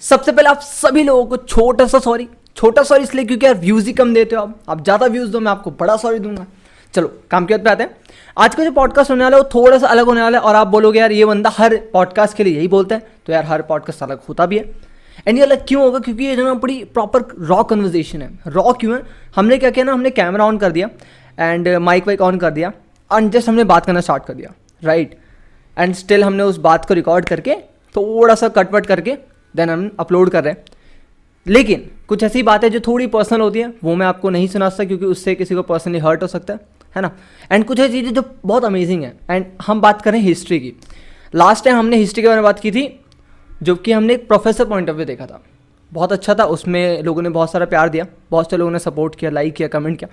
सबसे पहले आप सभी लोगों को छोटा सॉरी इसलिए क्योंकि यार व्यूज़ ही कम देते हो आप ज़्यादा व्यूज़ दो, मैं आपको बड़ा सॉरी दूंगा। चलो काम की बात पे आते हैं। आज का जो पॉडकास्ट होने वाला है वो थोड़ा सा अलग होने वाला है, और आप बोलोगे यार ये बंदा हर पॉडकास्ट के लिए यही बोलता है, तो यार हर पॉडकास्ट अलग होता भी है। एंड ये अलग क्यों होगा? क्योंकि ये जो ना बड़ी प्रॉपर रॉ कन्वर्जेशन है। रॉ क्यों है? हमने क्या किया ना, हमने कैमरा ऑन कर दिया एंड माइक वाइक ऑन कर दिया एंड जस्ट हमने बात करना स्टार्ट कर दिया, राइट। एंड स्टिल हमने उस बात को रिकॉर्ड करके थोड़ा सा कटवट करके देन हम अपलोड कर रहे हैं। लेकिन कुछ ऐसी बातें जो थोड़ी पर्सनल होती हैं वो मैं आपको नहीं सुना सकता, क्योंकि उससे किसी को पर्सनली हर्ट हो सकता है ना। एंड कुछ ऐसी चीज़ें जो बहुत अमेजिंग है। एंड हम बात करें हिस्ट्री की। लास्ट टाइम हमने हिस्ट्री के बारे में बात की थी, जो कि हमने एक प्रोफेसर पॉइंट ऑफ व्यू देखा था। बहुत अच्छा था, उसमें लोगों ने बहुत सारा प्यार दिया, बहुत से लोगों ने सपोर्ट किया, लाइक किया, कमेंट किया।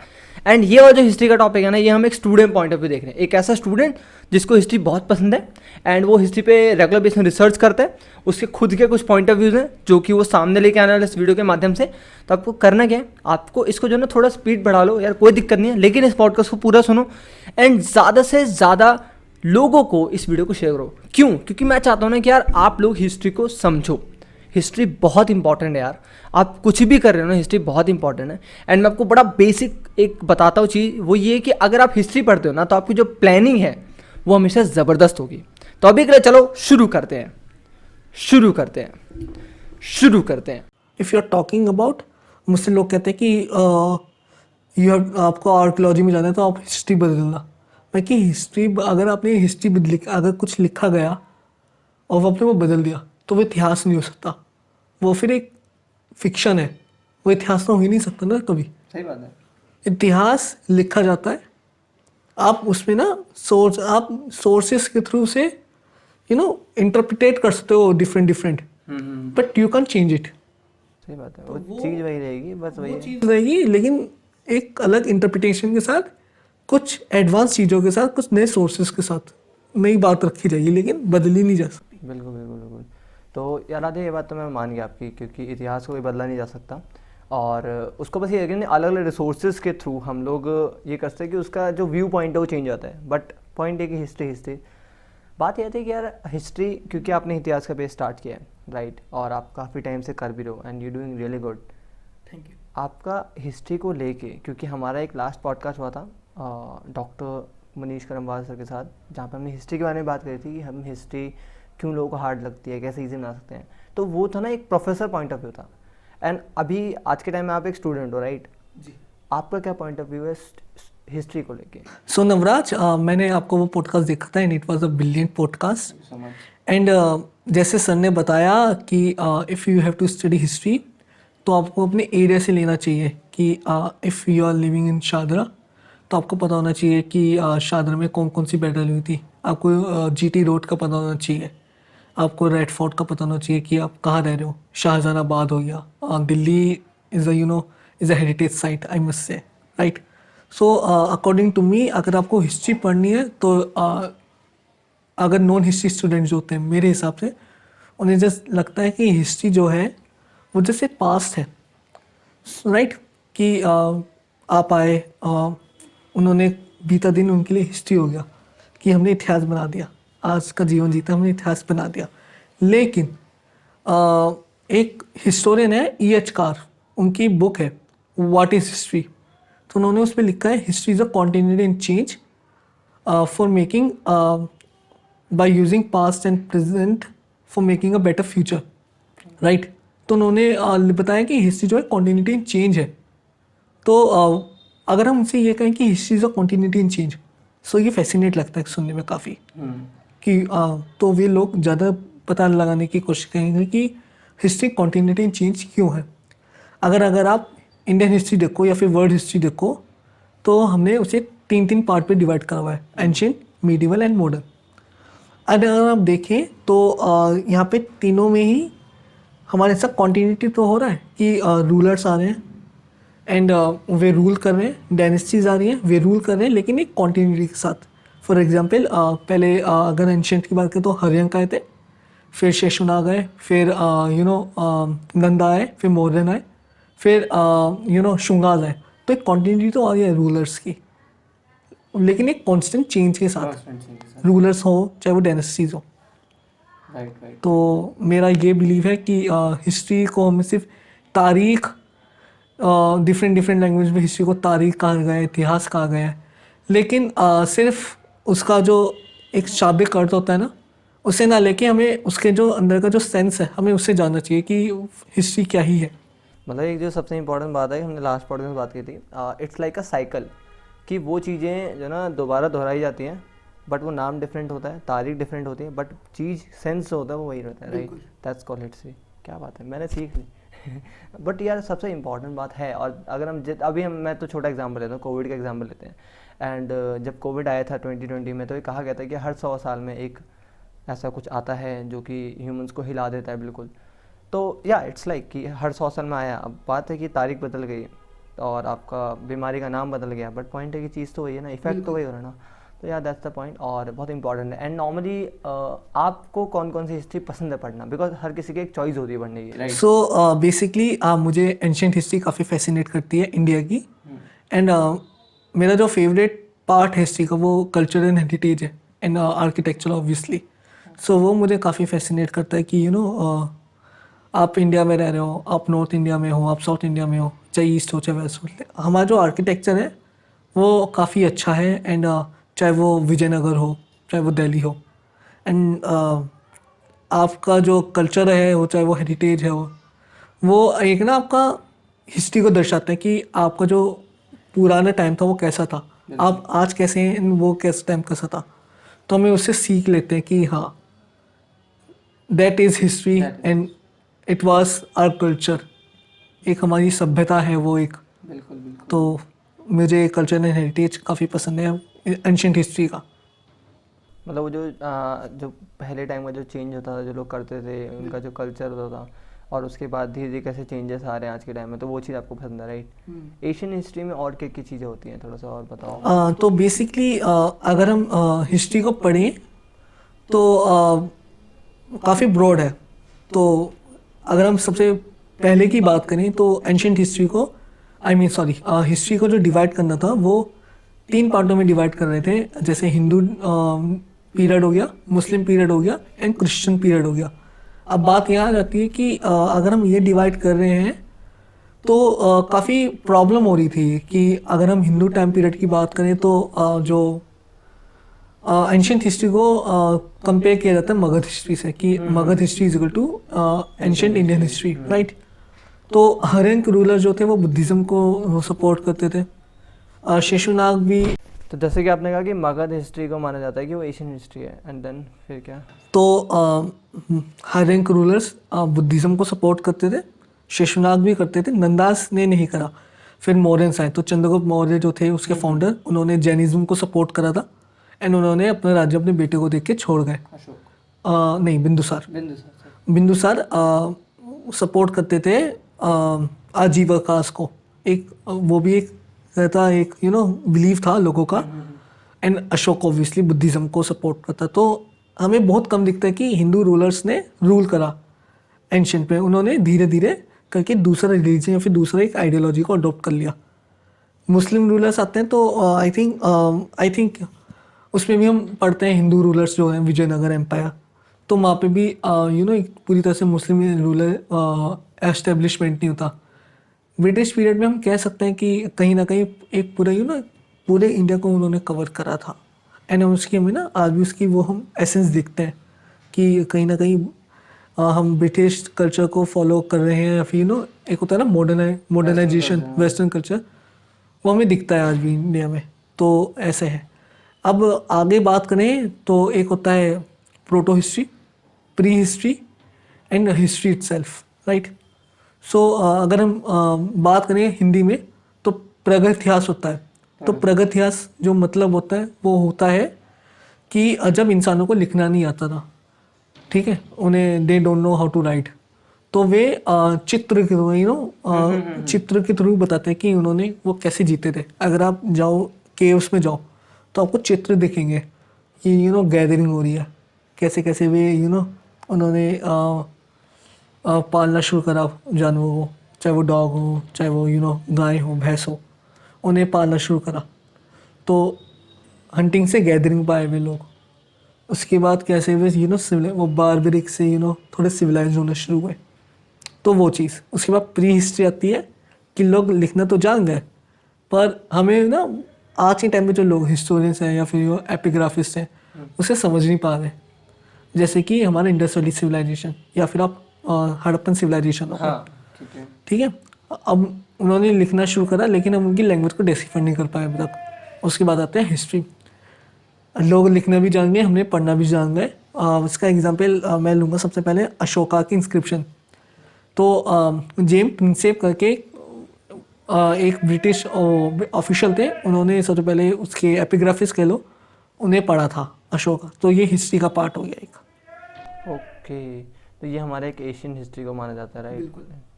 एंड ये और जो हिस्ट्री का टॉपिक है ना, ये हम एक स्टूडेंट पॉइंट ऑफ व्यू देख रहे हैं। एक ऐसा स्टूडेंट जिसको हिस्ट्री बहुत पसंद है एंड वो हिस्ट्री पे रेगुलर बेस में रिसर्च करता है, उसके खुद के कुछ पॉइंट ऑफ व्यूज़ हैं जो कि वो सामने लेके आने वाले इस वीडियो के माध्यम से। तो आपको करना क्या है, आपको इसको जो है ना थोड़ा स्पीड बढ़ा लो यार, कोई दिक्कत नहीं है, लेकिन इस पॉडकास्ट को पूरा सुनो एंड ज़्यादा से ज़्यादा लोगों को इस वीडियो को शेयर करो। क्यों? क्योंकि मैं चाहता हूँ ना कि यार आप लोग हिस्ट्री को समझो। हिस्ट्री बहुत इंपॉर्टेंट है यार, आप कुछ भी कर रहे हो ना, हिस्ट्री बहुत इंपॉर्टेंट है। एंड मैं आपको बड़ा बेसिक एक बताता हूँ चीज़, वो ये कि अगर आप हिस्ट्री पढ़ते हो ना तो आपकी जो प्लानिंग है वो हमेशा ज़बरदस्त होगी। तो अभी के लिए चलो शुरू करते हैं। If you are talking about, मुझसे लोग कहते हैं कि आपको आर्कियोलॉजी में जाना है तो आप हिस्ट्री बदलना। मैं कि हिस्ट्री, अगर आपने हिस्ट्री अगर कुछ लिखा गया और आपने वो बदल दिया तो वो इतिहास नहीं हो सकता, वो फिर एक फिक्शन है, वो इतिहास तो हो ही नहीं सकता ना कभी। सही बात है। इतिहास लिखा जाता है, आप उसमें ना आप सोर्सेस के थ्रू से इंटरप्रिटेट कर सकते हो different, but you can change it. सही बात है, वो चीज़ वही रहेगी, बस वही चीज़ रहेगी, लेकिन एक अलग इंटरप्रिटेशन के साथ, कुछ एडवांस चीज़ों के साथ, कुछ नए सोर्सेज के साथ नई बात रखी जाएगी, लेकिन बदली नहीं जा सकती। बिल्कुल। तो यार आधे ये बात तो मैं मान गया आपकी, क्योंकि इतिहास को कोई बदला नहीं जा सकता, और उसको बस ये है कि अलग अलग रिसोर्सेज के थ्रू हम लोग ये कर सकते हैं कि उसका जो व्यू पॉइंट है वो चेंज होता है। बट पॉइंट है कि हिस्ट्री बात यह थी कि यार हिस्ट्री, क्योंकि आपने इतिहास का बेस स्टार्ट किया है, राइट, और आप काफ़ी टाइम से कर भी रहे हो and you doing really good. Thank you. आपका हिस्ट्री को लेके, क्योंकि हमारा एक लास्ट पॉडकास्ट हुआ था डॉक्टर मनीष करमवाल सर के साथ, जहाँ पे हमने हिस्ट्री के बारे में बात करी थी कि हम हिस्ट्री क्यों लोगों को हार्ड लगती है, कैसे ईजी बना सकते हैं। तो वो था ना एक प्रोफेसर पॉइंट ऑफ व्यू था। एंड अभी आज के टाइम में आप एक स्टूडेंट हो, राइट जी। आपका क्या पॉइंट ऑफ व्यू है हिस्ट्री को लेके? सो नवराज, मैंने आपको वो पॉडकास्ट देखा था and it was a brilliant podcast. And जैसे सर ने बताया कि if you have to study history तो आपको अपने एरिया से लेना चाहिए कि if you are living in Shahdara तो आपको पता होना चाहिए कि शादरा में कौन कौन सी बैटल हुई थी। आपको जीटी रोड का पता होना चाहिए, आपको रेड फोर्ट का पता होना चाहिए कि आप कहाँ रह रहे हो। शाहजहानाबाद हो गया, Delhi is is a heritage site, I must say, right. So according to me, अगर आपको हिस्ट्री पढ़नी है तो अगर नॉन हिस्ट्री स्टूडेंट जो होते हैं, मेरे हिसाब से उन्हें जस्ट लगता है कि हिस्ट्री जो है वो जैसे पास्ट है, राइट। कि आप आए, उन्होंने बीता दिन उनके लिए हिस्ट्री हो गया कि हमने इतिहास बना दिया, आज का जीवन जीता, हमने इतिहास बना दिया। लेकिन एक हिस्टोरियन है E.H. कार, उनकी बुक है व्हाट इज़ हिस्ट्री, तो उन्होंने उस पर लिखा है history is a continuity in change for making by using past and present for making a better future, right. तो उन्होंने बताया कि हिस्ट्री जो है कॉन्टिन्यूटी इन चेंज है। तो अगर हम उनसे ये कहें कि history is a continuity in change, so ये फैसिनेट लगता है सुनने में काफ़ी, कि तो वे लोग ज़्यादा पता लगाने की कोशिश करेंगे कि हिस्ट्री कॉन्टिन्यूटी इन चेंज क्यों है। अगर आप इंडियन हिस्ट्री देखो या फिर वर्ल्ड हिस्ट्री देखो तो हमने उसे तीन पार्ट पे डिवाइड करा हुआ है, एंशिएंट, मीडिवल एंड मॉडर्न। अगर आप देखें तो यहाँ पे तीनों में ही हमारे साथ कॉन्टिन्यूटी तो हो रहा है कि रूलर्स आ रहे हैं एंड वे रूल कर रहे हैं, डायनेस्टीज आ रही हैं, वे रूल कर रहे हैं, लेकिन एक कॉन्टिन्यूटी के साथ। फॉर एग्जांपल पहले अगर एंशिएंट की बात करें तो हर्यंक आए थे, फिर शेषनाग आए, फिर नंदा आए, फिर मौर्यन आए, फिर शुंगाज आए। तो एक कॉन्टिन्यूटी तो आ रही है रूलर्स की, लेकिन एक कांस्टेंट चेंज के साथ, रूलर्स हो चाहे वो डायनेस्टीज हो। राइट। तो मेरा ये बिलीव है कि हिस्ट्री को हमें सिर्फ तारीख, डिफरेंट डिफरेंट लैंग्वेज में हिस्ट्री को तारीख कहा गया है, इतिहास कहा गया है, लेकिन सिर्फ उसका जो एक शाब्दिक अर्थ होता है ना, उसे ना लेके हमें उसके जो अंदर का जो सेंस है हमें उससे जानना चाहिए कि हिस्ट्री क्या ही है। मतलब एक जो सबसे इम्पोर्टेंट बात है, हमने लास्ट पॉडकास्ट में बात की थी, इट्स लाइक अ साइकिल, कि वो चीज़ें जो ना दोबारा दोहराई जाती हैं, बट वो नाम डिफरेंट होता है, तारीख डिफरेंट होती है, बट चीज़ सेंस होता है वो वही रहता है, राइट। That's called history. क्या बात है, मैंने सीख ली। बट यार सबसे इम्पॉर्टेंट बात है, और अगर हम अभी मैं तो छोटा एग्जांपल लेता हूँ, कोविड का एग्जांपल लेते हैं। एंड जब कोविड आया था 2020 में, तो ये कहा गया था कि हर 100 साल में एक ऐसा कुछ आता है जो कि ह्यूमंस को हिला देता है बिल्कुल। तो या इट्स लाइक कि हर 100 साल में आया। अब बात है कि तारीख बदल गई और आपका बीमारी का नाम बदल गया, बट पॉइंट है कि चीज़ तो वही है ना, इफेक्ट तो वही हो रहा है ना। तो यार दैट्स द पॉइंट, और बहुत इंपॉर्टेंट है। एंड नॉर्मली आपको कौन कौन सी हिस्ट्री पसंद है पढ़ना, बिकॉज हर किसी की एक चॉइस होती है पढ़ने की, राइट। सो बेसिकली मुझे एंशियंट हिस्ट्री काफ़ी फैसिनेट करती है इंडिया की। एंड मेरा जो फेवरेट पार्ट है हिस्ट्री का वो कल्चर एंड हेरिटेज है, एंड आर्किटेक्चर ऑब्वियसली। सो वो मुझे काफ़ी फैसिनेट करता है कि आप इंडिया में रह रहे हो, आप नॉर्थ इंडिया में हो, आप साउथ इंडिया में हो, चाहे ईस्ट हो चाहे वेस्ट हो, हमारा जो आर्किटेक्चर है वो काफ़ी अच्छा है। एंड चाहे वो विजयनगर हो, चाहे वो दिल्ली हो, एंड आपका जो कल्चर है वो, चाहे वो हेरिटेज है, वो एक ना आपका हिस्ट्री को दर्शाता है कि आपका जो पुराना टाइम था वो कैसा था, आप आज कैसे हैं, and वो कैसा टाइम कैसा था। तो हमें उससे सीख लेते हैं कि हाँ, that is history and it was our culture. एक हमारी सभ्यता है वो एक। बिल्कुल बिल्कुल। तो मुझे कल्चर एंड हेरिटेज काफ़ी पसंद है एंशियंट हिस्ट्री का। मतलब वो जो पहले टाइम का जो चेंज होता था, जो लोग करते थे, उनका जो कल्चर होता था, और उसके बाद धीरे धीरे कैसे चेंजेस आ रहे हैं आज के टाइम में, तो वो चीज़ आपको पसंद है, राइट। एशियन हिस्ट्री में और क्या क्या चीज़ें होती हैं, थोड़ा सा और बताओ। तो बेसिकली अगर हम हिस्ट्री को पढ़ें तो काफ़ी ब्रॉड है। तो अगर हम सबसे पहले की बात करें तो एंशियंट हिस्ट्री को, हिस्ट्री को जो डिवाइड करना था वो 3 पार्टों में डिवाइड कर रहे थे। जैसे हिंदू पीरियड हो गया, मुस्लिम पीरियड हो गया, एंड क्रिश्चियन पीरियड हो गया। अब बात यहाँ आ जाती है कि अगर हम ये डिवाइड कर रहे हैं तो काफ़ी प्रॉब्लम हो रही थी कि अगर हम हिंदू टाइम पीरियड की बात करें तो जो एंशियंट हिस्ट्री को कंपेयर किया जाता है मगध हिस्ट्री से, कि Magadh history is equal to ancient Indian history, right. तो हरेंक रूलर जो थे वो बुद्धिज्म को सपोर्ट करते थे। शेषुनाग भी। तो जैसे कि आपने कहा कि मगध हिस्ट्री को माना जाता है कि वो एशियन हिस्ट्री है, एंड देन फिर क्या? तो हरेंक रूलर्स बुद्धिज्म को सपोर्ट करते थे, शेषुनाग भी करते थे, नंदास ने नहीं करा। फिर मौर्यंस आए, तो चंद्रगुप्त मौर्य जो थे उसके फाउंडर, उन्होंने जैनिज्म को सपोर्ट करा था, एंड उन्होंने अपना राज्य अपने बेटे को देख के छोड़ गए। नहीं, बिंदुसार। बिंदुसार सपोर्ट करते थे आजीविकास को। एक वो भी एक रहता, एक बिलीव था लोगों का। एंड अशोक ऑब्वियसली बुद्धिज्म को सपोर्ट करता। तो हमें बहुत कम दिखता है कि हिंदू रूलर्स ने रूल करा एंशियंट पे। उन्होंने धीरे धीरे करके दूसरा रिलीजन या फिर दूसरा एक आइडियोलॉजी को अडॉप्ट कर लिया। मुस्लिम रूलर्स आते हैं तो आई थिंक उसमें भी हम पढ़ते हैं हिंदू रूलर्स जो हैं, विजयनगर एम्पायर। तो वहाँ पे भी एक पूरी तरह से मुस्लिम रूलर एस्टेब्लिशमेंट नहीं होता। ब्रिटिश पीरियड में हम कह सकते हैं कि कहीं ना कहीं एक पूरा पूरे इंडिया को उन्होंने कवर करा था। एंड उसकी हमें ना आज भी उसकी वो हम एसेंस देखते हैं कि कहीं ना कहीं हम ब्रिटिश कल्चर को फॉलो कर रहे हैं, या फिर एक होता है ना मॉडर्नाइजेशन, वेस्टर्न कल्चर, वो हमें दिखता है आज भी इंडिया में। तो ऐसे है। अब आगे बात करें तो एक होता है proto history, pre history, and history itself, right. So अगर हम बात करें हिंदी में तो प्रागैतिहास होता है। तो प्रागैतिहास जो मतलब होता है वो होता है कि जब इंसानों को लिखना नहीं आता था, ठीक है, उन्हें they don't know how to write, तो वे चित्र के थ्रू चित्र के थ्रू बताते हैं कि उन्होंने वो कैसे जीते थे। अगर आप जाओ केव्स में जाओ तो आपको चित्र दिखेंगे कि गैदरिंग हो रही है, कैसे कैसे वे उन्होंने पालना शुरू करा जानवरों को, चाहे वो डॉग हो, चाहे वो गाय हो, भैंस हो, उन्हें पालना शुरू करा। तो हंटिंग से गैदरिंग पाए वे लोग। उसके बाद कैसे वे वो बारबरिक से थोड़े सिविलाइज होना शुरू हुए, तो वो चीज़। उसके बाद प्री हिस्ट्री आती है कि लोग लिखना तो जान गए, पर हमें ना आज के टाइम में जो लोग हिस्टोरियंस हैं या फिर एपिग्राफिस्ट हैं उसे समझ नहीं पा रहे। जैसे कि हमारा इंडस वैली सिविलाइजेशन या फिर आप हड़प्पन सिविलाइजेशन हो गया, ठीक है। अब उन्होंने लिखना शुरू करा लेकिन हम उनकी लैंग्वेज को डिसिफर नहीं कर पाए अभी तक। उसके बाद आते हैं हिस्ट्री, लोग लिखना भी जान गए, हमने पढ़ना भी जान गए। उसका एग्जांपल मैं लूँगा सबसे पहले अशोका की इंस्क्रिप्शन। तो जेम प्रिंसेप करके एक ब्रिटिश ऑफिशियल थे, उन्होंने सबसे पहले उसके एपिग्राफिस कह लो उन्हें पढ़ा था अशोका। तो ये हिस्ट्री का पार्ट हो गया एक। ओके, तो ये हमारे एक एशियन हिस्ट्री को माना जाता है, राइट?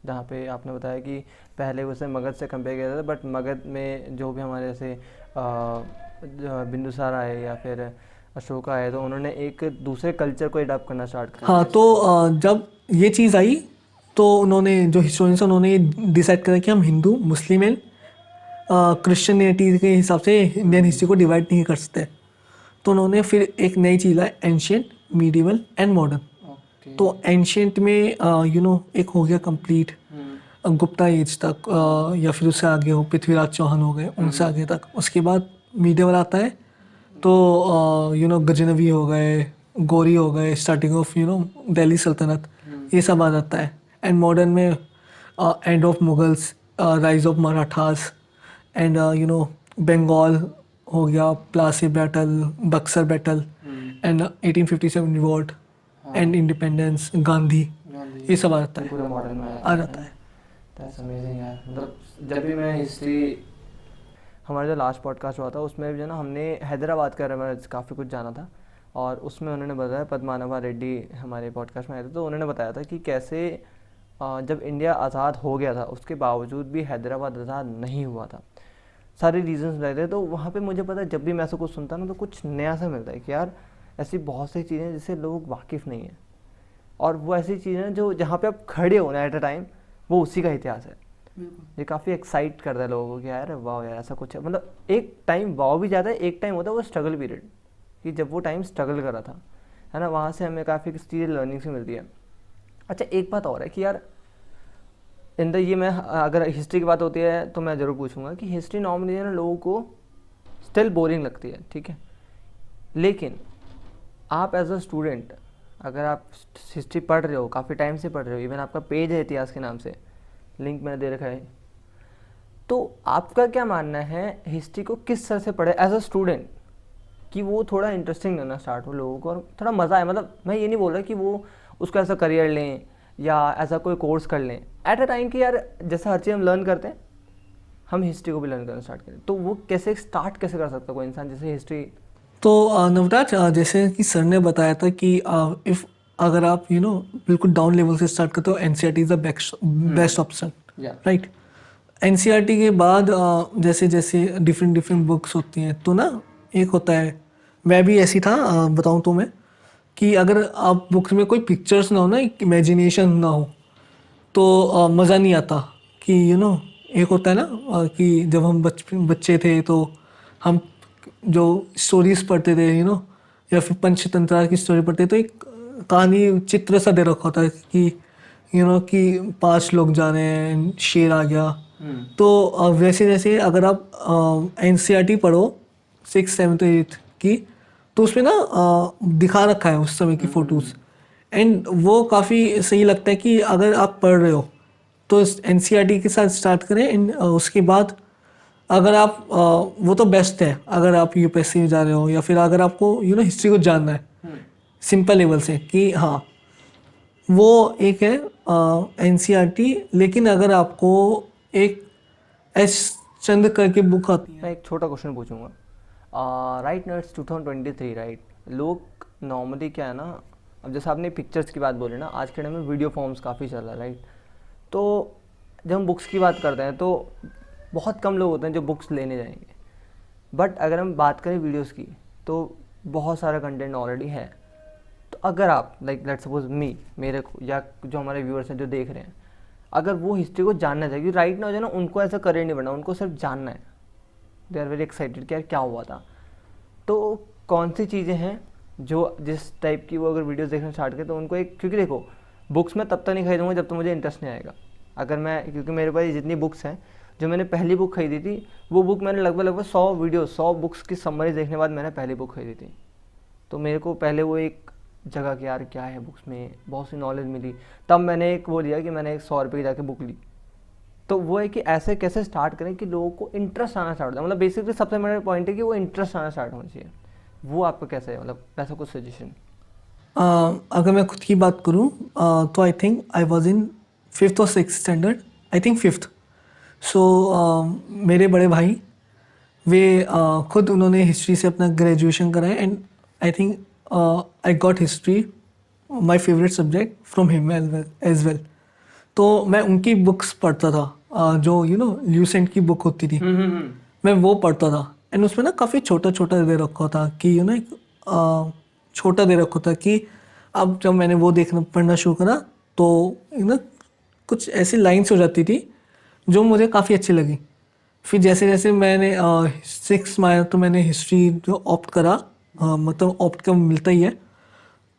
जहाँ पे आपने बताया कि पहले उसे मगध से कंपेयर किया था, बट मगध में जो भी हमारे जैसे बिंदुसार आए या फिर अशोका आए, तो उन्होंने एक दूसरे कल्चर को अडॉप्ट करना स्टार्ट किया। हाँ, तो जब ये चीज़ आई तो उन्होंने जो हिस्टोरियंस उन्होंने डिसाइड करा कि हम हिंदू, मुस्लिम एंड क्रिश्चियनिटी के हिसाब से इंडियन हिस्ट्री को डिवाइड नहीं कर सकते। तो उन्होंने फिर एक नई चीज़ लाई, एंशियंट, मीडिवल एंड मॉडर्न। तो एंशियंट में एक हो गया कंप्लीट गुप्ता एज तक, या फिर उससे आगे हो पृथ्वीराज चौहान हो गए, उनसे आगे तक। उसके बाद मीडिवल आता है तो गजनवी हो गए, गौरी हो गए, स्टार्टिंग ऑफ दिल्ली सल्तनत, ये सब आ जाता है। एंड मॉडर्न में end of Mughals, rise of Marathas and Bengal हो गया, Plassey battle, Buxar battle and 1857 revolt and independence, Gandhi, ये सब आ जाता है, पूरा मॉडर्न में आ जाता है। दैट्स अमेजिंग यार। मतलब जब भी मैं हिस्ट्री, हमारा जो लास्ट पॉडकास्ट हुआ था उसमें भी जो ना हमने हैदराबाद के बारे में काफ़ी कुछ जाना था, और उसमें उन्होंने बताया, पद्मानाभा रेड्डी हमारे पॉडकास्ट में आए थे, तो उन्होंने बताया था कि कैसे जब इंडिया आज़ाद हो गया था उसके बावजूद भी हैदराबाद आज़ाद नहीं हुआ था। सारे रीजंस बताए थे। तो वहाँ पे मुझे पता है जब भी मैं ऐसा कुछ सुनता ना तो कुछ नया सा मिलता है कि यार ऐसी बहुत सी चीज़ें जिससे लोग वाकिफ़ नहीं हैं, और वो ऐसी चीज़ें हैं जो जहाँ पे आप खड़े हो ना एट अ टाइम, वो उसी का इतिहास है। ये काफ़ी एक्साइट करता है लोगों को कि यार वाह यार ऐसा कुछ है। मतलब एक टाइम वाह भी जाता है, एक टाइम होता है वो स्ट्रगल पीरियड, कि जब वो टाइम स्ट्रगल करा था, है ना, वहाँ से हमें काफ़ी चीज़ें लर्निंग से मिलती है। अच्छा, एक बात और है कि यार ये मैं अगर हिस्ट्री की बात होती है तो मैं ज़रूर पूछूंगा कि हिस्ट्री नॉर्मली ना लोगों को स्टिल बोरिंग लगती है, ठीक है, लेकिन आप एज अ स्टूडेंट अगर आप हिस्ट्री पढ़ रहे हो, काफ़ी टाइम से पढ़ रहे हो, इवन आपका पेज है इतिहास के नाम से, लिंक मैंने दे रखा है, तो आपका क्या मानना है हिस्ट्री को किस तरह से पढ़े एज अ स्टूडेंट कि वो थोड़ा इंटरेस्टिंग लगना स्टार्ट हो लोगों को और थोड़ा मज़ा आए? मतलब मैं ये नहीं बोल रहा कि वो उसको ऐसा करियर लें या ऐसा कोई कोर्स कर लें एट अ टाइम कि यार जैसा हर चीज़ हम लर्न करते हैं हम हिस्ट्री को भी लर्न करना स्टार्ट करें। तो वो कैसे स्टार्ट कैसे कर सकता है कोई इंसान जैसे हिस्ट्री? तो नवराज, जैसे कि सर ने बताया था कि इफ़ अगर आप बिल्कुल डाउन लेवल से स्टार्ट करते हो, NCERT is the best option, right. NCERT के बाद जैसे जैसे डिफरेंट बुक्स होती हैं, तो ना एक होता है, मैं भी ऐसी था, बताऊँ तो मैं, कि अगर आप बुक्स में कोई पिक्चर्स ना हो ना, इमेजिनेशन ना हो, तो मज़ा नहीं आता। कि एक होता है ना कि जब हम बच्चे थे तो हम जो स्टोरीज पढ़ते थे या फिर पंचतंत्र की स्टोरी पढ़ते, तो एक कहानी चित्र सा दे रखा होता है कि कि 5 लोग जा रहे हैं, शेर आ गया। तो वैसे जैसे अगर आप एनसीईआरटी पढ़ो 6th 7th 8th की, तो उसमें ना दिखा रखा है उस समय की फ़ोटोज़, एंड वो काफ़ी सही लगता है कि अगर आप पढ़ रहे हो तो एनसीईआरटी के साथ स्टार्ट करें। एंड उसके बाद अगर आप वो तो बेस्ट है अगर आप यूपीएससी में जा रहे हो, या फिर अगर आपको हिस्ट्री को जानना है सिंपल लेवल से, कि हाँ वो एक है एनसीईआरटी। लेकिन अगर आपको एक एस चंद करके बुक आती है, मैं एक छोटा क्वेश्चन पूछूंगा। Right now it's 2023, right? लोग नॉर्मली क्या है ना, अब जैसे आपने पिक्चर्स की बात बोली ना, आज के टाइम में वीडियो फॉर्म्स काफ़ी चल रहा है, राइट? तो जब हम बुक्स की बात करते हैं तो बहुत कम लोग होते हैं जो बुक्स लेने जाएंगे, बट अगर हम बात करें वीडियोस की तो बहुत सारा कंटेंट ऑलरेडी है। तो अगर आप लाइक लेट्स सपोज मेरे को या जो हमारे व्यूअर्स हैं जो देख रहे हैं, अगर वो हिस्ट्री को जानना चाहिए, राइट ना हो जाए ना, उनको ऐसा करियर नहीं बनना, उनको सिर्फ जानना है, दे आर वेरी एक्साइटेड कि यार क्या हुआ था, तो कौन सी चीज़ें हैं जो जिस टाइप की वो अगर वीडियोस देखना स्टार्ट करें तो उनको एक, क्योंकि देखो बुक्स मैं तब तक नहीं खरीदूंगा जब तक मुझे इंटरेस्ट नहीं आएगा। अगर मैं, क्योंकि मेरे पास जितनी बुक्स हैं, जो मैंने पहली बुक खरीदी थी वो बुक मैंने लगभग 100 बुक्स की समरी देखने के बाद मैंने पहली बुक खरीदी थी। तो मेरे को पहले वो एक जगह कि यार क्या है बुक्स में, बहुत सी नॉलेज मिली, तब मैंने एक वो लिया कि मैंने एक 100 रुपये की जाके बुक ली। तो वो है कि ऐसे कैसे स्टार्ट करें कि लोगों को इंटरेस्ट आना स्टार्ट हो जाए, मतलब बेसिकली सबसे मेरा पॉइंट है कि वो इंटरेस्ट आना स्टार्ट होना चाहिए। वो आपका कैसे है, मतलब ऐसा कुछ सजेशन? अगर मैं खुद की बात करूँ तो आई think I was in 5th और 6th standard, I think 5th। सो मेरे बड़े भाई वे खुद उन्होंने हिस्ट्री से अपना ग्रेजुएशन करा है, and I think I got history my favourite subject from him as well. तो मैं उनकी बुक्स पढ़ता था, जो ल्यूसेंट की बुक होती थी, मैं वो पढ़ता था। एंड उसमें ना काफ़ी छोटा छोटा दे रखा था कि छोटा दे रखा था कि अब जब मैंने वो देखना पढ़ना शुरू करा तो कुछ ऐसी लाइन्स हो जाती थी जो मुझे काफ़ी अच्छी लगी। फिर जैसे जैसे मैंने 6 में आया तो मैंने हिस्ट्री जो ऑप्ट करा, मतलब ऑप्ट का मिलता ही है,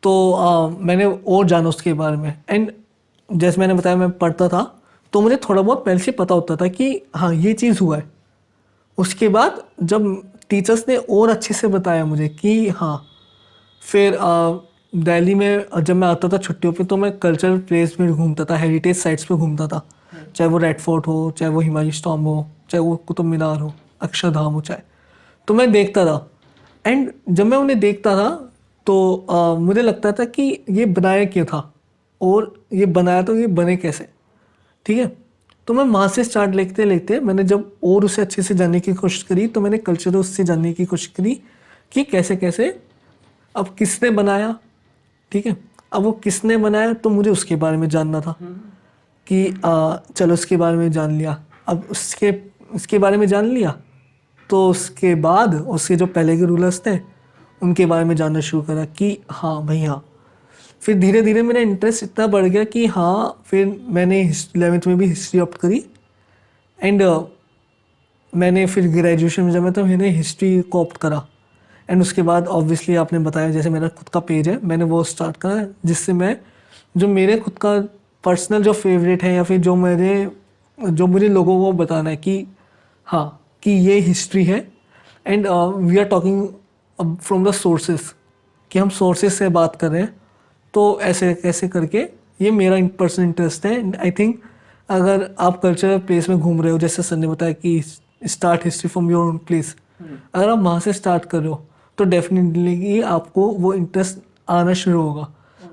तो मैंने और जाना उसके बारे में। एंड जैसे मैंने बताया मैं पढ़ता था तो मुझे थोड़ा बहुत पहले से पता होता था कि हाँ ये चीज़ हुआ है। उसके बाद जब टीचर्स ने और अच्छे से बताया मुझे कि हाँ, फिर दिल्ली में जब मैं आता था छुट्टियों पे तो मैं कल्चरल प्लेस में घूमता था, हेरिटेज साइट्स पे घूमता था, चाहे वो रेड फोर्ट हो, चाहे वो हिमालय स्टॉम हो, चाहे वो कुतुब मीनार हो, अक्षरधाम हो, चाहे, तो मैं देखता था। एंड जब मैं उन्हें देखता था तो मुझे लगता था कि ये बनाया क्यों था और ये बनाया तो ये बने कैसे, ठीक है। तो मैं वहाँ से स्टार्ट लिखते लिखते मैंने जब और उसे अच्छे से जानने की कोशिश करी तो मैंने कल्चर उससे जानने की कोशिश करी कि कैसे कैसे, अब किसने बनाया, ठीक है। अब वो किसने बनाया तो मुझे उसके बारे में जानना था कि चलो उसके बारे में जान लिया। अब उसके बारे में जान लिया तो उसके बाद उसके जो पहले के रूलर्स थे उनके बारे में जानना शुरू करा कि हाँ भाई हाँ। फिर धीरे धीरे मेरा इंटरेस्ट इतना बढ़ गया कि हाँ, फिर मैंने 11th में भी हिस्ट्री ऑप्ट करी। एंड मैंने फिर ग्रेजुएशन में जब मैं तो मैंने हिस्ट्री को ऑप्ट करा। एंड उसके बाद ऑब्वियसली आपने बताया जैसे मेरा खुद का पेज है, मैंने वो स्टार्ट करा जिससे मैं जो मेरे खुद का पर्सनल जो फेवरेट है या फिर जो मुझे लोगों को बताना है कि हाँ कि ये हिस्ट्री है। And we are talking from the sources, कि हम सोर्सेस से बात कर रहे हैं। तो ऐसे कैसे करके ये मेरा पर्सनल इंटरेस्ट है। आई थिंक अगर आप कल्चरल प्लेस में घूम रहे हो, जैसे सर ने बताया कि start history from your own place, अगर आप वहाँ से स्टार्ट कर रहे हो तो डेफिनेटली आपको वो इंटरेस्ट आना शुरू होगा।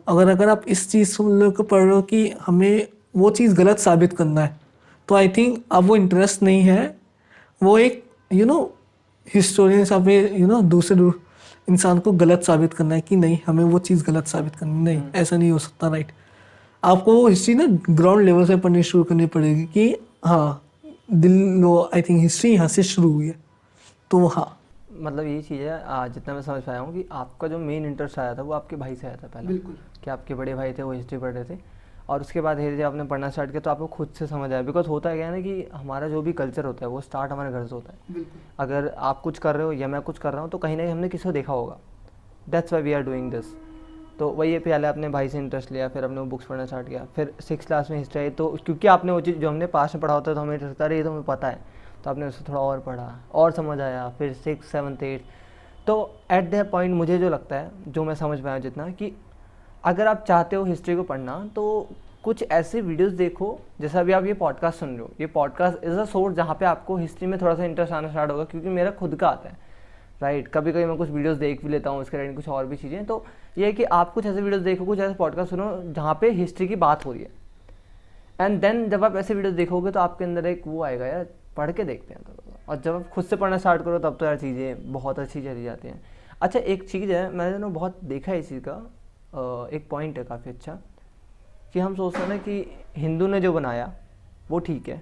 अगर आप इस चीज़ को पढ़ रहे हो कि हमें वो चीज़ गलत साबित करना है तो आई थिंक अब वो इंटरेस्ट नहीं है, वो एक हिस्टोरियन सा पे दूसरे इंसान को गलत साबित करना है कि नहीं हमें वो चीज़ गलत साबित करनी, नहीं ऐसा नहीं हो सकता, राइट। आपको वो हिस्ट्री ना ग्राउंड लेवल से पढ़नी शुरू करनी पड़ेगी कि हाँ आई थिंक हिस्ट्री यहाँ से शुरू हुई है। तो हाँ, मतलब यही चीज़ है, जितना मैं समझ पाया हूँ कि आपका जो मेन इंटरेस्ट आया था वो आपके भाई से आया था पहले। बिल्कुल। कि आपके बड़े भाई थे वो हिस्ट्री पढ़ रहे थे और उसके बाद धीरे धीरे आपने पढ़ना स्टार्ट किया तो आपको खुद से समझ आया। बिकॉज होता है क्या है ना कि हमारा जो भी कल्चर होता है वो स्टार्ट हमारे घर से होता है। बिल्कुल। अगर आप कुछ कर रहे हो या मैं कुछ कर रहा हूँ तो कहीं ना कहीं हमने किसी को देखा होगा, that's why we are doing this. तो वही है, पहले अपने भाई से इंटरेस्ट लिया, फिर हमने वो बुक्स पढ़ना स्टार्ट किया, फिर 6th क्लास में हिस्ट्री आई तो क्योंकि आपने वो चीज़ जो हमने पास में पढ़ा होता है तो हमें इंटरेस्ट था, अरे ये तो हमें पता है, तो आपने उससे थोड़ा और पढ़ा और समझ आया, फिर 6th 7th 8th। तो एट द पॉइंट मुझे जो लगता है, जो मैं समझ पाया जितना, कि अगर आप चाहते हो हिस्ट्री को पढ़ना तो कुछ ऐसे वीडियोस देखो, जैसा अभी आप ये पॉडकास्ट सुन रहे हो, ये पॉडकास्ट इज़ अ सोर्स जहाँ पे आपको हिस्ट्री में थोड़ा सा इंटरेस्ट आना स्टार्ट होगा, क्योंकि मेरा खुद का आता है, राइट। कभी कभी मैं कुछ वीडियोस देख भी लेता हूँ इसके रिलेटेड कुछ और भी चीज़ें। तो ये है कि आप कुछ ऐसे वीडियोस देखो, कुछ ऐसे पॉडकास्ट सुनो जहाँ पे हिस्ट्री की बात हो रही है, एंड देन जब आप ऐसे वीडियोस देखोगे तो आपके अंदर एक वो आएगा, यार पढ़ के देखते हैं तो। और जब आप खुद से पढ़ना स्टार्ट करो तब तो यार चीज़ें बहुत अच्छी चली जाती हैं। अच्छा, एक चीज़ है, मैंने ना बहुत देखा है इस चीज़ का, एक पॉइंट है काफ़ी अच्छा, कि हम सोचते हैं ना कि हिंदू ने जो बनाया वो ठीक है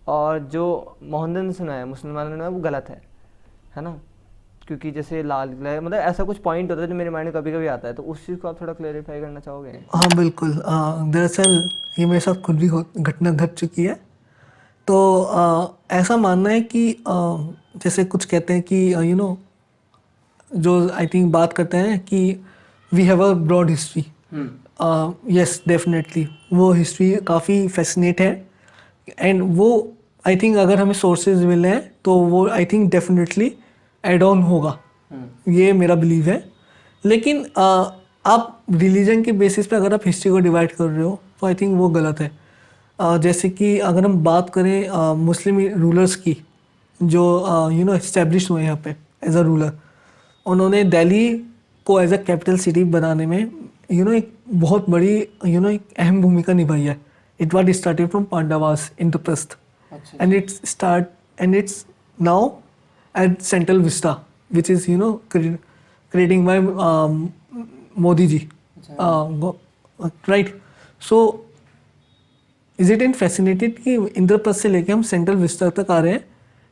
और जो मोहम्मद ने सुनाया मुसलमानों ने बनाया वो गलत है ना। क्योंकि जैसे लाल किला, मतलब ऐसा कुछ पॉइंट होता है जो मेरे माइंड में कभी कभी आता है, तो उस चीज़ को आप थोड़ा क्लेरिफाई करना चाहोगे? हाँ बिल्कुल। दरअसल ये मेरे साथ खुद भी घटना घट चुकी है। तो ऐसा मानना है कि जैसे कुछ कहते हैं कि जो आई थिंक बात करते हैं कि we have a broad history. Yes definitely वो हिस्ट्री काफ़ी फैसिनेट है एंड वो आई थिंक अगर हमें सोर्सेज मिले हैं तो वो I think definitely add on होगा. ये मेरा बिलीव है. लेकिन आप रिलीजन के बेसिस पे अगर आप हिस्ट्री को डिवाइड कर रहे हो तो आई थिंक वो गलत है. जैसे कि अगर हम बात करें मुस्लिम रूलर्स की जो इस्टेब्लिश हुए हैं यहाँ पे एज अ रूलर, उन्होंने दिल्ली को एज अ कैपिटल सिटी बनाने में एक बहुत बड़ी एक अहम भूमिका निभाई है. It was started from Pandavas Indraprastha and it's now at central Vista which is creating by Modi ji. Right. So is it in fascinated कि इंद्रप्रस्थ से लेके हम सेंट्रल विस्टा तक आ रहे हैं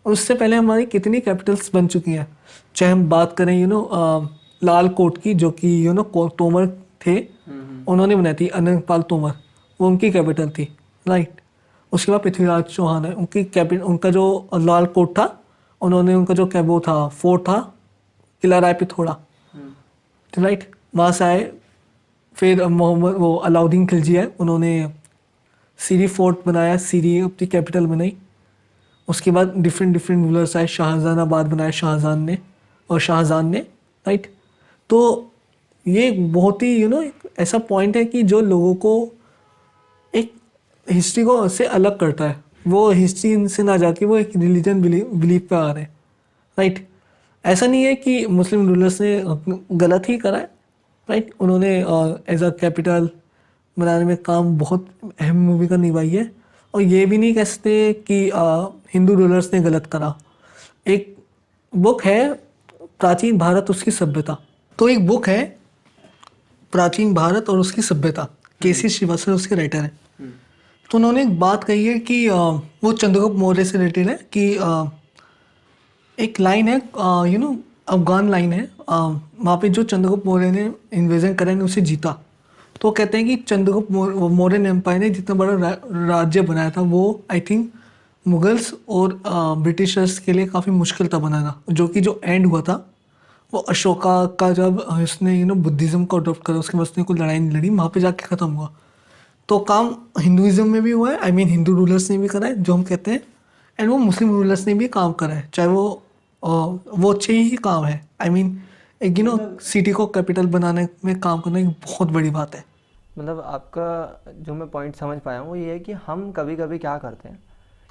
और उससे पहले हमारी कितनी कैपिटल्स बन चुकी हैं. चाहे हम बात करें लाल कोट की जो कि तोमर थे, उन्होंने बनाई थी अनंगपाल तोमर, वो उनकी कैपिटल थी. राइट. उसके बाद पृथ्वीराज चौहान है, उनकी कैपिटल उनका जो लाल कोट था, उन्होंने उनका जो वो था फोर्ट था किला राय पिथौरा. राइट. वहाँ से आए. फिर मोहम्मद वो अलाउद्दीन खिलजी है, उन्होंने सीरी फोर्ट बनाया, सीरी अपनी कैपिटल बनाई. उसके बाद डिफरेंट रूलर्स आए, शाहजहानाबाद बनाया शाहजहान ने. राइट. तो ये बहुत ही एक ऐसा पॉइंट है कि जो लोगों को एक हिस्ट्री को से अलग करता है. वो हिस्ट्री से ना जाके वो एक रिलीजन बिलीव पे आ रहे हैं. राइट. ऐसा नहीं है कि मुस्लिम रूलर्स ने गलत ही करा है. राइट. उन्होंने एज अ कैपिटल बनाने में काम बहुत अहम भूमिका निभाई है. और ये भी नहीं कह सकते कि हिंदू रूलर्स ने गलत करा. एक बुक है प्राचीन भारत उसकी सभ्यता, तो एक बुक है प्राचीन भारत और उसकी सभ्यता, केसी श्रीवास्तव उसके राइटर हैं. तो उन्होंने एक बात कही है कि वो चंद्रगुप्त मौर्य से रिलेटेड है कि एक लाइन है अफगान लाइन है, वहाँ पे जो चंद्रगुप्त मौर्य ने इन्वेजन करा ने उसे जीता. तो कहते हैं कि चंद्रगुप्त मौर्य एम्पायर ने जितना बड़ा राज्य बनाया था वो आई थिंक मुगल्स और ब्रिटिशर्स के लिए काफ़ी मुश्किल था बनाना. जो कि जो एंड हुआ था वो अशोका का जब उसने बुद्धिज़्म को अडॉप्ट करा, उसके बाद उसने कोई लड़ाई नहीं लड़ी, वहाँ पे जाके ख़त्म हुआ. तो काम हिंदुज़म में भी हुआ है, आई मीन हिंदू रूलर्स ने भी करा है जो हम कहते हैं, एंड वो मुस्लिम रूलर्स ने भी काम करा है, चाहे वो अच्छे ही काम है. आई मीन एक सिटी को कैपिटल बनाने में काम करना एक बहुत बड़ी बात है. मतलब आपका जो मैं पॉइंट समझ पाया हूँ वो ये है कि हम कभी कभी क्या करते हैं,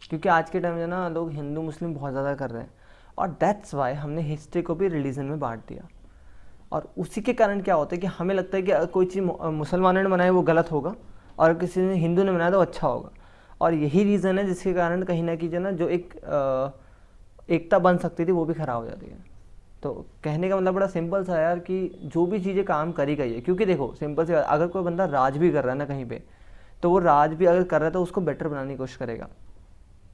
क्योंकि आज के टाइम में ना लोग हिंदू मुस्लिम बहुत ज़्यादा कर रहे हैं, और दैट्स वाई हमने हिस्ट्री को भी रिलीजन में बांट दिया. और उसी के कारण क्या होता है कि हमें लगता है कि अगर कोई चीज़ मुसलमानों ने बनाई वो गलत होगा और किसी ने हिंदू ने बनाया तो अच्छा होगा. और यही रीज़न है जिसके कारण कहीं ना कहीं जो ना जो एक एकता बन सकती थी वो भी ख़राब हो जाती है. तो कहने का मतलब बड़ा सिंपल सा है यार कि जो भी चीज़ें काम करी गई है, क्योंकि देखो सिंपल सी बात, अगर कोई बंदा राज भी कर रहा है ना कहीं पे, तो वो राज भी अगर कर रहा है तो उसको बेटर बनाने की कोशिश करेगा,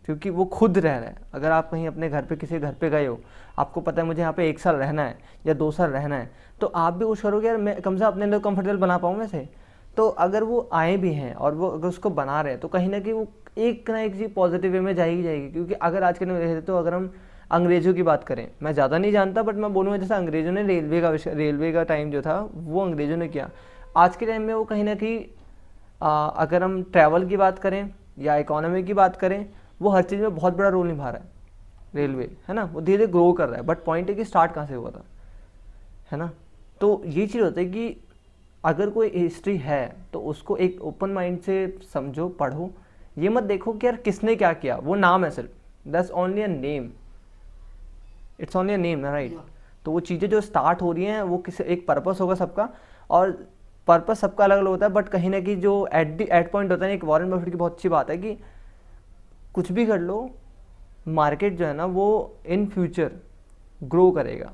क्योंकि वो खुद रह रहा है. अगर आप कहीं अपने घर पे किसी घर पे गए हो, आपको पता है मुझे यहाँ पे 1 साल रहना है या 2 साल रहना है, तो आप भी कोशिश करोगे यार मैं कम से कम अपने अंदर कंफर्टेबल बना पाऊँ वैसे. तो अगर वो आए भी हैं और वो अगर उसको बना रहे हैं तो कहीं ना कहीं वो एक ना एक चीज़ पॉजिटिव वे में जाएगी. क्योंकि अगर आज के टाइम में तो अगर हम अंग्रेज़ों की बात करें, मैं ज़्यादा नहीं जानता बट मैं बोलूँगा जैसे अंग्रेज़ों ने रेलवे का टाइम जो था वो अंग्रेज़ों ने किया. आज के टाइम में वो कहीं ना कहीं अगर हम ट्रैवल की बात करें या इकोनॉमी की बात करें, वो हर चीज़ में बहुत बड़ा रोल निभा रहा है रेलवे, है ना. वो धीरे धीरे ग्रो कर रहा है, बट पॉइंट है कि स्टार्ट कहाँ से हुआ था, है ना. तो ये चीज़ होता है कि अगर कोई हिस्ट्री है तो उसको एक ओपन माइंड से समझो, पढ़ो. ये मत देखो कि यार किसने क्या किया, वो नाम है सिर्फ, that's only a name, it's only a name ना. राइट. तो वो चीज़ें जो स्टार्ट हो रही हैं वो किसी एक पर्पस होगा सबका, और पर्पस सबका अलग अलग होता है. बट कहीं ना कहीं जो एट पॉइंट होता है, एक वॉरेन बफेट की बहुत अच्छी बात है कि कुछ भी कर लो, मार्केट जो है ना वो इन फ्यूचर ग्रो करेगा,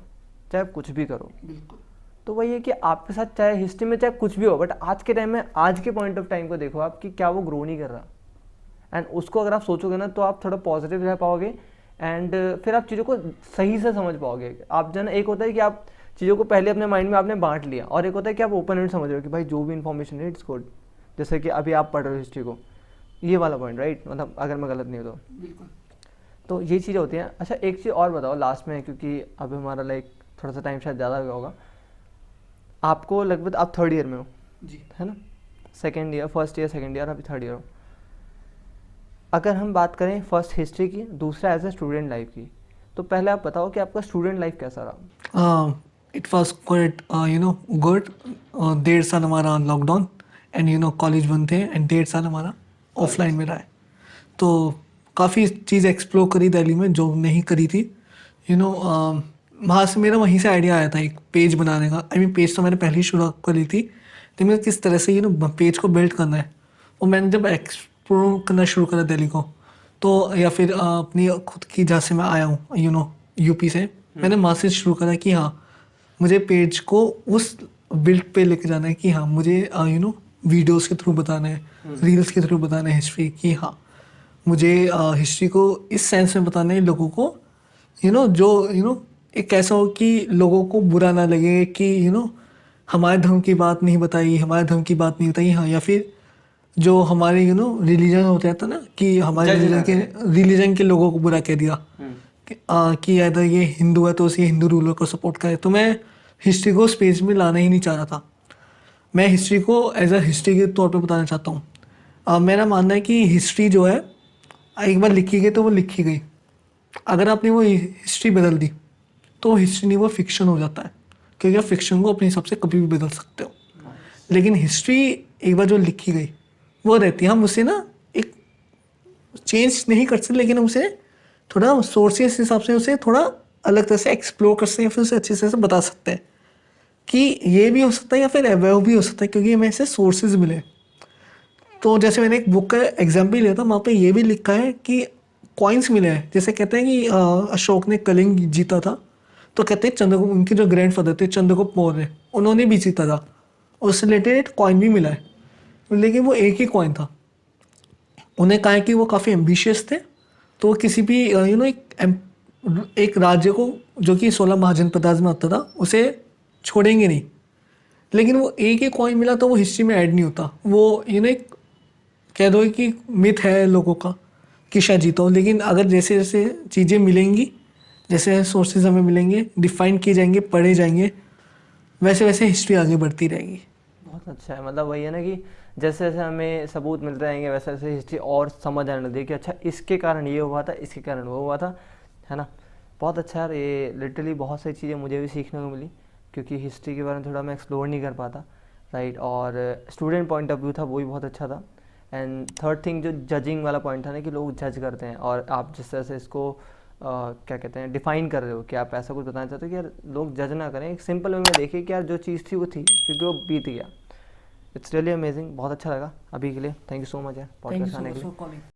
चाहे आप कुछ भी करो. तो वही है कि आपके साथ चाहे हिस्ट्री में चाहे कुछ भी हो, बट आज के टाइम में, आज के पॉइंट ऑफ टाइम को देखो आप कि क्या वो ग्रो नहीं कर रहा, एंड उसको अगर आप सोचोगे ना तो आप थोड़ा पॉजिटिव रह पाओगे, एंड फिर आप चीज़ों को सही से समझ पाओगे. आप जो ना, एक होता है कि आप चीज़ों को पहले अपने माइंड में आपने बांट लिया, और एक होता है कि आप ओपन एंड समझ रहे हो कि भाई जो भी इन्फॉर्मेशन है इट्स गुड. जैसे कि अभी आप पढ़ रहे हो हिस्ट्री को, ये वाला पॉइंट. राइट. मतलब अगर मैं गलत नहीं हूँ तो ये चीज़ें होती हैं. अच्छा एक चीज़ और बताओ लास्ट में, क्योंकि अभी हमारा लाइक थोड़ा सा टाइम शायद ज़्यादा हो गया होगा। आपको लगभग आप थर्ड ईयर में हो जी। है ना, second year, first year, second year, अभी थर्ड ईयर हो। अगर हम बात करें फर्स्ट हिस्ट्री की, दूसरा एज ए स्टूडेंट लाइफ की, तो पहले आप बताओ कि आपका स्टूडेंट लाइफ कैसा रहा। It was quite good. 1.5 साल हमारा लॉकडाउन एंड कॉलेज बंद थे, एंड 1.5 साल हमारा ऑफलाइन में रहा है। तो काफ़ी चीज़ एक्सप्लोर करी दिल्ली में जो नहीं करी थी। वहाँ से मेरा वहीं से आइडिया आया था एक पेज बनाने का। पेज तो मैंने पहले ही शुरू करी थी, तो मैं किस तरह से पेज को बिल्ड करना है। और मैंने जब एक्सप्लोर करना शुरू करा दिल्ली को, तो या फिर अपनी खुद की, जहाँ से मैं आया हूँ यूपी से, मैंने वहाँ से शुरू करा कि हाँ मुझे पेज को उस बिल्ड पे लेके जाना है कि हाँ मुझे वीडियोस के थ्रू बताना है, रील्स के थ्रू बताना है हिस्ट्री कि हाँ मुझे हिस्ट्री को इस सेंस में बताना है लोगों को, जो एक ऐसा हो कि लोगों को बुरा ना लगे कि हमारे धर्म की बात नहीं बताई, हमारे धर्म की बात नहीं बताई, हाँ, या फिर जो हमारे रिलीजन होता है ना कि हमारे रिलीजन के लोगों को बुरा कह दिया कि अगर ये हिंदू है तो उसे हिंदू रूलर को सपोर्ट करे। तो मैं हिस्ट्री को स्पेस में लाना ही नहीं चाह रहा था। मैं हिस्ट्री को एज अ हिस्ट्री के तौर पे बताना चाहता हूँ। मेरा मानना है कि हिस्ट्री जो है एक बार लिखी गई तो वो लिखी गई। अगर आपने वो हिस्ट्री बदल दी तो हिस्ट्री नहीं, वो फिक्शन हो जाता है, क्योंकि आप फिक्शन को अपने हिसाब से कभी भी बदल सकते हो। लेकिन हिस्ट्री एक बार जो लिखी गई वो रहती है। हम उसे ना एक चेंज नहीं कर सकते, लेकिन हम उसे थोड़ा सोर्सेस हिसाब से उसे थोड़ा अलग तरह से एक्सप्लोर कर सकते हैं, फिर उसे अच्छी तरह से बता सकते हैं कि ये भी हो सकता है या फिर वो भी हो सकता है, क्योंकि हमें ऐसे सोर्सेज मिले। तो जैसे मैंने एक बुक का एग्जाम्पल लिया था, वहाँ पे ये भी लिखा है कि कॉइन्स मिले हैं। जैसे कहते हैं कि अशोक ने कलिंग जीता था, तो कहते हैं चंद्रगुप्त, उनके जो ग्रैंडफादर थे चंद्रगुप्त मौर्य, उन्होंने भी जीता था, और उससे रिलेटेड कॉइन भी मिला है, लेकिन वो एक ही कॉइन था। उन्हें कहा है कि वो काफ़ी एम्बिशियस थे, तो वो किसी भी एक राज्य को जो कि 16 महाजनपदाज में आता था उसे छोड़ेंगे नहीं। लेकिन वो एक ही कॉइन मिला तो वो हिस्ट्री में ऐड नहीं होता। वो एक कह दो कि मिथ है लोगों का कि शायद जीता हो। लेकिन अगर जैसे जैसे चीज़ें मिलेंगी, जैसे सोर्सेज हमें मिलेंगे, डिफाइन किए जाएंगे, पढ़े जाएंगे, वैसे वैसे हिस्ट्री आगे बढ़ती रहेगी। बहुत अच्छा है, मतलब वही है ना कि जैसे जैसे हमें सबूत मिलते रहेंगे वैसे वैसे हिस्ट्री और समझ आने लगती है कि अच्छा इसके कारण ये हुआ था, इसके कारण वो हुआ था, है ना। बहुत अच्छा यार, ये लिटरली बहुत सारी चीज़ें मुझे भी सीखने को मिली, क्योंकि हिस्ट्री के बारे में थोड़ा मैं एक्सप्लोर नहीं कर पाता, राइट। और स्टूडेंट पॉइंट ऑफ व्यू था वो भी बहुत अच्छा था। एंड थर्ड थिंग जो जजिंग वाला पॉइंट था ना कि लोग जज करते हैं, और आप जिस तरह से इसको क्या कहते हैं डिफाइन कर रहे हो कि आप ऐसा कुछ बताना चाहते हो कि यार लोग जज ना करें, एक सिंपल वे में देखिए कि यार जो चीज़ थी वो थी, क्योंकि वो बीत गया। इट्स रियली अमेजिंग, बहुत अच्छा लगा। अभी के लिए थैंक यू सो मच यार पॉडकास्ट आने के लिए।